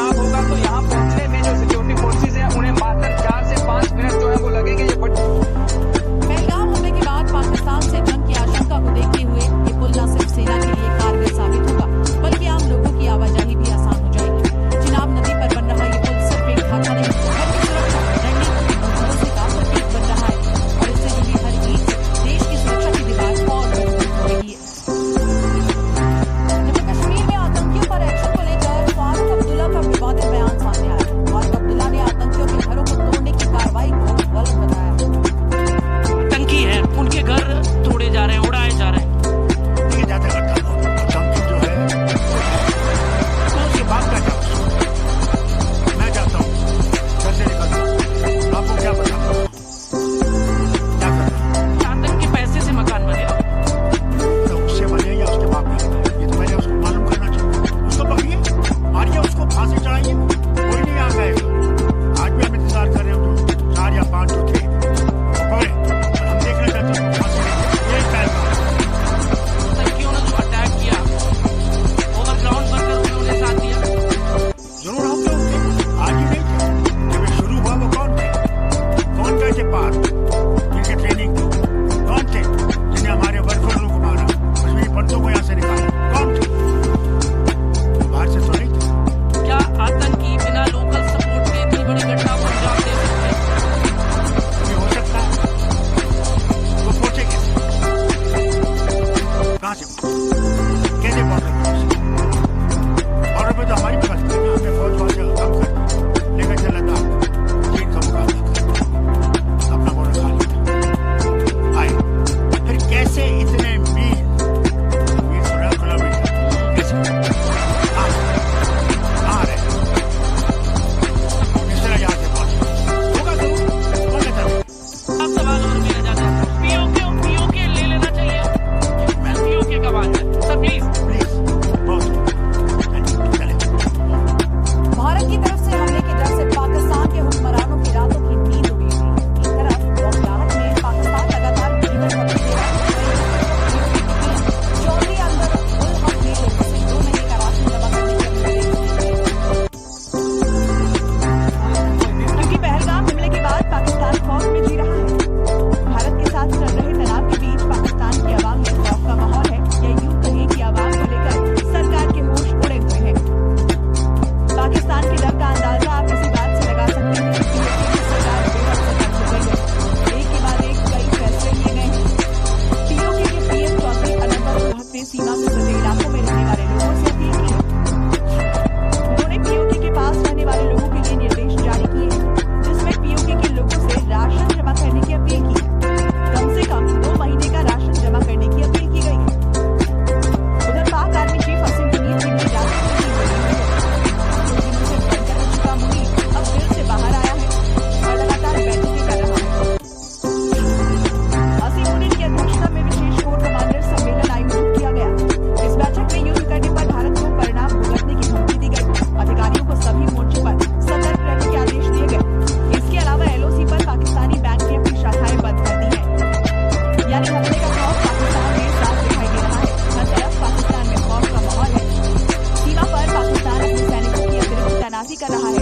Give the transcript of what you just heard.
चुनाव होगा तो यहाँ पहुंचने में जो सिक्योरिटी फोर्सेज हैं उन्हें मात्र 4 से 5 मिनट जो है वो लगेंगे। ये पहलगाम हमले के बाद पाकिस्तान से जंग की आशंका को देखते हुए ये पुल न सिर्फ सेना के लिए कारगर साबित होगा बल्कि आम लोगों की आवाजाही भी आसान हो जाएगी। चिनाब नदी पर बन रहा ये पुल सिर्फ एक ढांचा नहीं, बल्कि सुरक्षा रणनीति और भरोसे का प्रतीक बन रहा है और इससे जुड़ी हर ईंट से देश की सुरक्षा की दीवार और मजबूत हो रही है। जम्मू कश्मीर में आतंकियों पर एक्शन को लेकर फारूक अब्दुल्ला का विवादित बयान सामने आया। फारूक अब्दुल्ला ने आतंकियों के घरों को तोड़ने की कार्रवाई को गलत बताया। आतंकी है, उनके घर तोड़े जा रहे हैं, उड़ाए जा रहे हैं। ये ज्यादा करता हूँ आतंकी जो है तो उसके बाप का जाओ, मैं जाता हूँ घर से निकलता हूँ, आपको क्या बताऊँ क्या करना। आतंकी पैसे से मकान बने, तो उससे बने या उसके बाप का बने, ये तो पहले उसको मालूम करना चाहिए। उसको पकड़िए, मारिए, उसको फांसी चढ़ाइए, कोई नहीं आ गएगा। आज भी हम इंतजार कर रहे हो तो 4 या 5 जो थे पकड़े, हम देखना चाहते हैं फांसी ये पहलगाम। आतंकियों ने जो अटैक किया ओवरग्राउंड वर्कर उन्होंने साथ दिया। जरूर हम लोग थे, आज ही नहीं थे। जब ये शुरू हुआ वो कौन थे? कौन गए थे पार जिनके ट्रेनिंग थी? कौन थे जिन्हें हमारे वर्करों को मारा, कश्मीरी पंडितों को यहाँ से निकाला? कौन थे? बाहर से तो नहीं थे। क्या आतंकी बिना लोकल सपोर्ट के इतनी बड़ी घटना को अंजाम दे सकते हैं? ये हो सकता है। वो पहुंचे कैसे? कहाँ से पहुंचे? कैसे पहुंचे? बॉर्डर पे तो हमारी भी गलती है, हमने फौज से कम कर दी, लेकर चला था चीन का मुकाबला कर अपना बॉर्डर खा लिया। आए फिर कैसे इतने मील 16 किलोमीटर कैसे आ रहे इस तरह यहाँ से पहुंचे होगा जरूर। कौन कहता है? अब सवाल और मेरा जाता है, पीओके ले लेना चाहिए। पीओके का बात है सर, प्लीज प्लीज बहुत चले। भारत की तरफ से हमले के डर से पाकिस्तान के हुक्मरानों की रातों की नींद उड़ी हुई है। एक तरफ बौखलाहट में पाकिस्तान लगातार ईंधन धमकी दे रहा है, चौधरी अंदर उल हक ने लोगों से 2 महीने का राशन जमा करने की अपील की। क्योंकि पहलगाम हमले के बाद पाकिस्तान खौफ में जी रहा है। भारत के साथ चल रहे तनाव के बीच पाकिस्तान की आवाम में खौफ का माहौल है, या यूं कहें कि आवाम को लेकर सरकार के होश उड़े हुए हैं। पाकिस्तान के डर का अंदाजा आप इसी बात से लगा सकते हैं कि सरकार बेहद सतर्क हो गई है। एक के बाद एक कई फैसले लिए गए हैं। पीओके के पीएम चौधरी अनवर उल हक ने सीमा से सटे इलाकों में रहने वाले लोगों से अपील की है। उन्होंने पीओके के पास रहने वाले लोगों के लिए निर्देश जारी किए हैं, जिसमें पीओके के लोगों से राशन जमा करने की अपील की है। कम से कम 2 महीने का राशन जमा करने की अपील की गई है। उधर पाक आर्मी चीफ असीम मुनीर की भी इजाजत नहीं दी गई है। कुछ दिनों से बंद कर चुका मुनीर अब दिल से बाहर आया है और लगातार बैठकें कर रहा है। असीम मुनीर की अध्यक्षता में विशेष कोर कमांडर सम्मेलन आयोजित किया गया। इस बैठक में युद्ध करने पर भारत को परिणाम भुगतने की धमकी दी गई। अधिकारियों को सभी मोर्चों पर सतर्क रहने के आदेश दिए गए। इसके अलावा एलओसी पर पाकिस्तानी बैंक ने अपनी शाखाएं बंद कर दी हैं। यानी हमले का खौफ पाकिस्तान में साफ दिखाई दे रहा है। हर तरफ पाकिस्तान में खौफ का माहौल है। सीमा पर पाकिस्तान अपने सैनिकों की अतिरिक्त तैनाती कर रहा है।